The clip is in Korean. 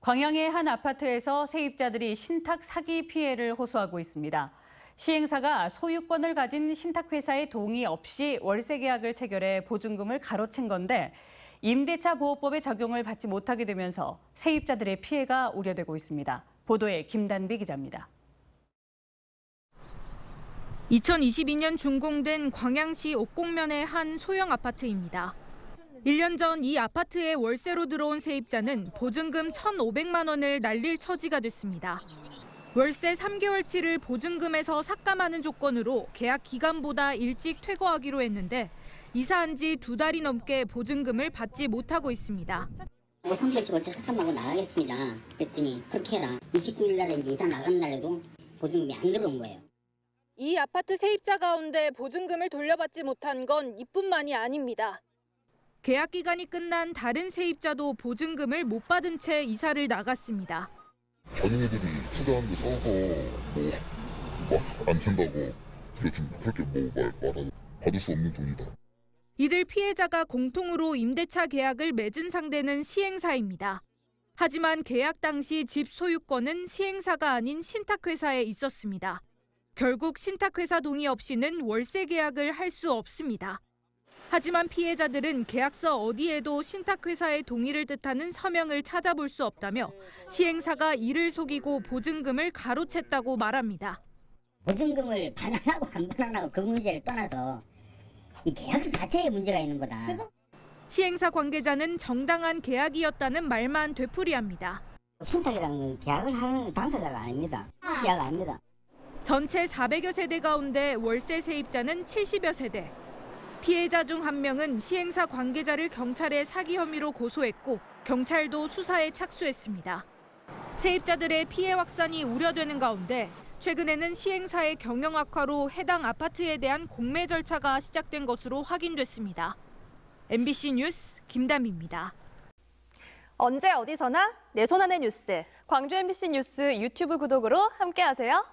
광양의 한 아파트에서 세입자들이 신탁 사기 피해를 호소하고 있습니다. 시행사가 소유권을 가진 신탁회사의 동의 없이 월세 계약을 체결해 보증금을 가로챈 건데 임대차 보호법의 적용을 받지 못하게 되면서 세입자들의 피해가 우려되고 있습니다. 보도에 김단비 기자입니다. 2022년 준공된 광양시 옥곡면의 한 소형 아파트입니다. 1년 전 이 아파트에 월세로 들어온 세입자는 보증금 1,500만 원을 날릴 처지가 됐습니다. 월세 3개월치를 보증금에서 삭감하는 조건으로 계약 기간보다 일찍 퇴거하기로 했는데 이사한 지 2달이 넘게 보증금을 받지 못하고 있습니다. 3개월치 월세 삭감하고 나가겠습니다. 그랬더니 그렇게 해라. 29일 날에 이사 나간 날에도 보증금이 안 들어온 거예요. 이 아파트 세입자 가운데 보증금을 돌려받지 못한 건 이뿐만이 아닙니다. 계약 기간이 끝난 다른 세입자도 보증금을 못 받은 채 이사를 나갔습니다. 자기네들이 투자한 데 써서 안 된다고 그렇게 말하고 받을 수 없는 돈이다. 이들 피해자가 공통으로 임대차 계약을 맺은 상대는 시행사입니다. 하지만 계약 당시 집 소유권은 시행사가 아닌 신탁회사에 있었습니다. 결국 신탁회사 동의 없이는 월세 계약을 할 수 없습니다. 하지만 피해자들은 계약서 어디에도 신탁회사의 동의를 뜻하는 서명을 찾아볼 수 없다며 시행사가 이를 속이고 보증금을 가로챘다고 말합니다. 보증금을 반환하고 안 반환하고 그 문제를 떠나서 이 계약서 자체에 문제가 있는 거다. 시행사 관계자는 정당한 계약이었다는 말만 되풀이합니다. 신탁이라는 건 계약을 하는 당사자가 아닙니다. 계약 아닙니다. 전체 400여 세대 가운데 월세 세입자는 70여 세대. 피해자 중 한 명은 시행사 관계자를 경찰에 사기 혐의로 고소했고 경찰도 수사에 착수했습니다. 세입자들의 피해 확산이 우려되는 가운데 최근에는 시행사의 경영 악화로 해당 아파트에 대한 공매 절차가 시작된 것으로 확인됐습니다. MBC 뉴스 김담희입니다. 언제 어디서나 내 손 안의 뉴스. 광주 MBC 뉴스 유튜브 구독으로 함께하세요.